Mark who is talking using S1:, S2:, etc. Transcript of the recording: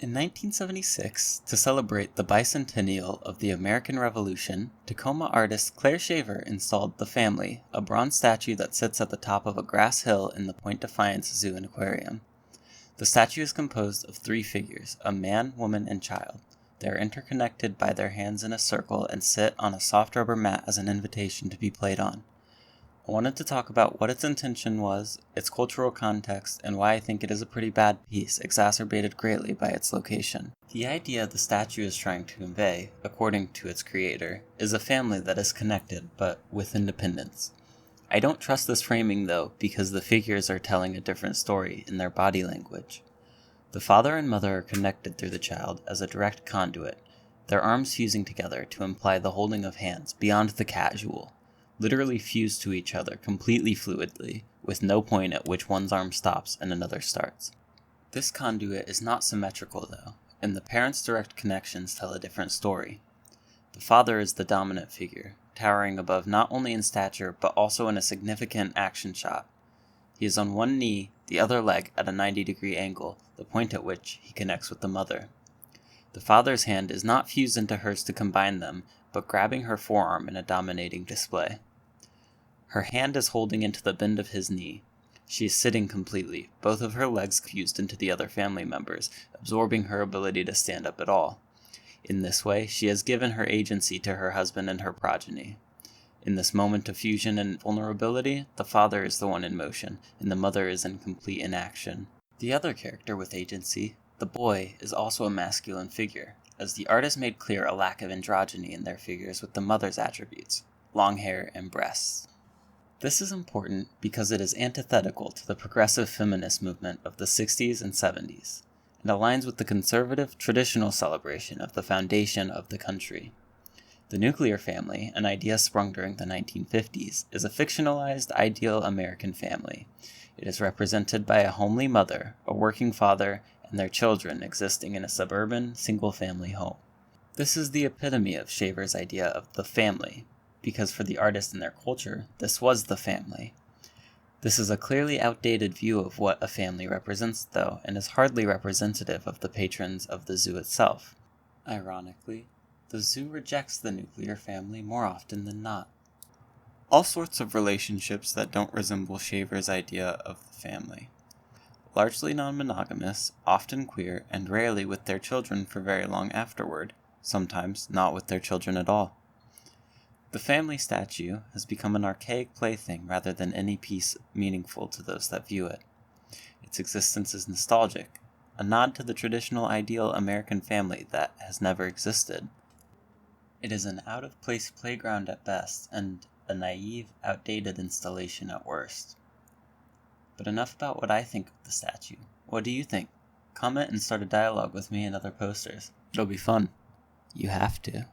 S1: In 1976, to celebrate the bicentennial of the American Revolution, Tacoma artist Clare installed The Family, a bronze statue that sits at the top of a grass hill in the Point Defiance Zoo and Aquarium. The statue is composed of three figures, a man, woman, and child. They are interconnected by their hands in a circle and sit on a soft rubber mat as an invitation to be played on. I wanted to talk about what its intention was, its cultural context, and why I think it is a pretty bad piece, exacerbated greatly by its location. The idea the statue is trying to convey, according to its creator, is a family that is connected, but with independence. I don't trust this framing though, because the figures are telling a different story in their body language. The father and mother are connected through the child as a direct conduit, their arms fusing together to imply the holding of hands beyond the casual. Literally fused to each other completely fluidly, with no point at which one's arm stops and another starts. This conduit is not symmetrical though, and the parents' direct connections tell a different story. The father is the dominant figure, towering above not only in stature but also in a significant action shot. He is on one knee, the other leg at a 90-degree angle, the point at which he connects with the mother. The father's hand is not fused into hers to combine them, but grabbing her forearm in a dominating display. Her hand is holding into the bend of his knee. She is sitting completely, both of her legs fused into the other family members, absorbing her ability to stand up at all. In this way, she has given her agency to her husband and her progeny. In this moment of fusion and vulnerability, the father is the one in motion, and the mother is in complete inaction. The other character with agency, the boy, is also a masculine figure, as the artist made clear a lack of androgyny in their figures with the mother's attributes, long hair and breasts. This is important because it is antithetical to the progressive feminist movement of the 60s and 70s, and aligns with the conservative, traditional celebration of the foundation of the country. The nuclear family, an idea sprung during the 1950s, is a fictionalized, ideal American family. It is represented by a homely mother, a working father, and their children existing in a suburban, single-family home. This is the epitome of Shaver's idea of the family, because for the artist and their culture, this was the family. This is a clearly outdated view of what a family represents, though, and is hardly representative of the patrons of the zoo itself. Ironically, the zoo rejects the nuclear family more often than not. All sorts of relationships that don't resemble Shaver's idea of the family. Largely non-monogamous, often queer, and rarely with their children for very long afterward, sometimes not with their children at all. The family statue has become an archaic plaything rather than any piece meaningful to those that view it. Its existence is nostalgic, a nod to the traditional ideal American family that has never existed. It is an out-of-place playground at best, and a naive, outdated installation at worst. But enough about what I think of the statue. What do you think? Comment and start a dialogue with me and other posters. It'll be fun. You have to.